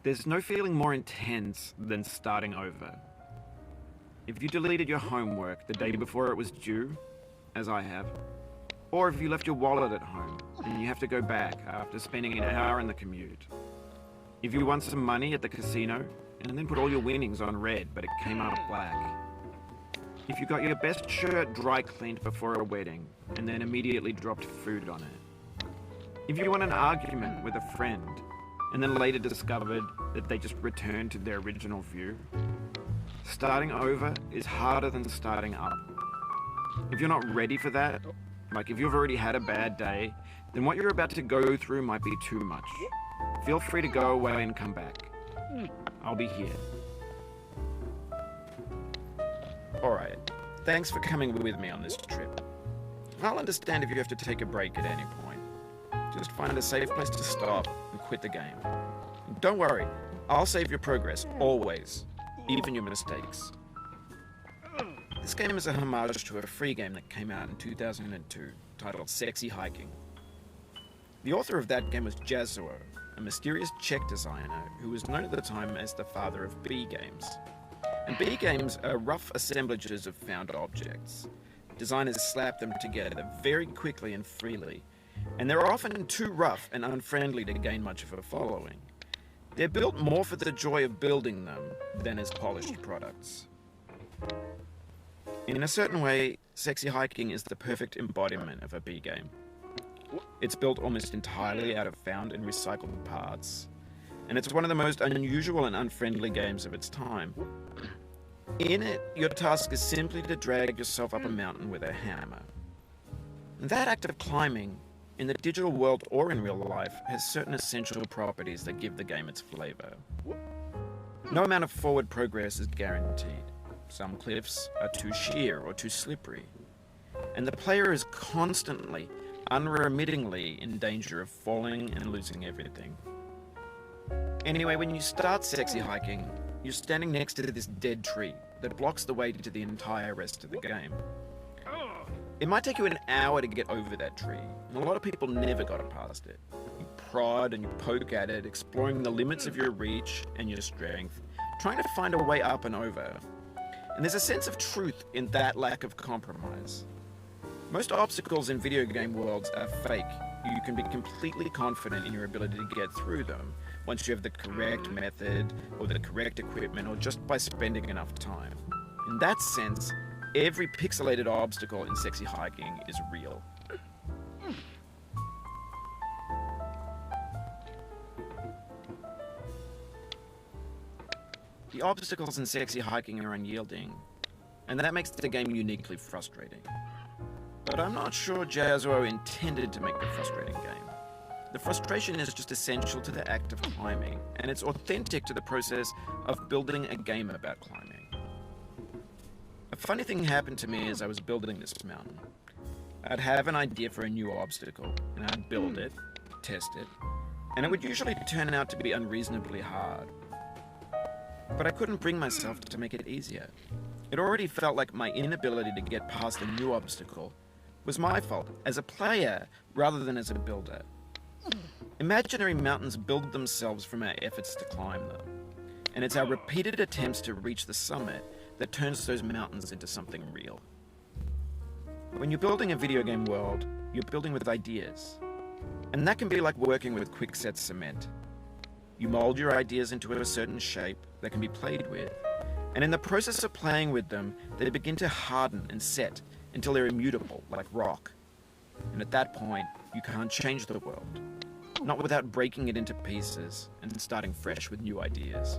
There's no feeling more intense than starting over. If you deleted your homework the day before it was due, as I have, or if you left your wallet at home and you have to go back after spending an hour in the commute. If you won some money at the casino and then put all your winnings on red but it came out black. If you got your best shirt dry cleaned before a wedding and then immediately dropped food on it. If you won an argument with a friend and then later discovered that they just returned to their original view. Starting over is harder than starting up. If you're not ready for that, like if you've already had a bad day, then what you're about to go through might be too much. Feel free to go away and come back. I'll be here. Alright, thanks for coming with me on this trip. I'll understand if you have to take a break at any point. Just find a safe place to stop and quit the game. Don't worry, I'll save your progress, always, even your mistakes. This game is a homage to a free game that came out in 2002, titled Sexy Hiking. The author of that game was Shah, a mysterious Czech designer who was known at the time as the father of B games. And B games are rough assemblages of found objects. Designers slap them together very quickly and freely, and they're often too rough and unfriendly to gain much of a following. They're built more for the joy of building them than as polished products. In a certain way, Sexy Hiking is the perfect embodiment of a B game. It's built almost entirely out of found and recycled parts, and it's one of the most unusual and unfriendly games of its time. In it, your task is simply to drag yourself up a mountain with a hammer. And that act of climbing, in the digital world or in real life, has certain essential properties that give the game its flavor. No amount of forward progress is guaranteed. Some cliffs are too sheer or too slippery, and the player is constantly, unremittingly in danger of falling and losing everything. Anyway, when you start Sexy Hiking, you're standing next to this dead tree that blocks the way to the entire rest of the game. It might take you an hour to get over that tree, and a lot of people never got past it. You prod and you poke at it, exploring the limits of your reach and your strength, trying to find a way up and over. And there's a sense of truth in that lack of compromise. Most obstacles in video game worlds are fake. You can be completely confident in your ability to get through them once you have the correct method or the correct equipment or just by spending enough time. In that sense, every pixelated obstacle in Sexy Hiking is real. The obstacles in Sexy Hiking are unyielding, and that makes the game uniquely frustrating. But I'm not sure Shah intended to make a frustrating game. The frustration is just essential to the act of climbing, and it's authentic to the process of building a game about climbing. A funny thing happened to me as I was building this mountain. I'd have an idea for a new obstacle, and I'd build it, test it, and it would usually turn out to be unreasonably hard. But I couldn't bring myself to make it easier. It already felt like my inability to get past a new obstacle was my fault as a player rather than as a builder. Imaginary mountains build themselves from our efforts to climb them, and it's our repeated attempts to reach the summit that turns those mountains into something real. When you're building a video game world, you're building with ideas, and that can be like working with quickset cement. You mold your ideas into a certain shape that can be played with, and in the process of playing with them, they begin to harden and set until they're immutable, like rock. And at that point, you can't change the world, not without breaking it into pieces and starting fresh with new ideas.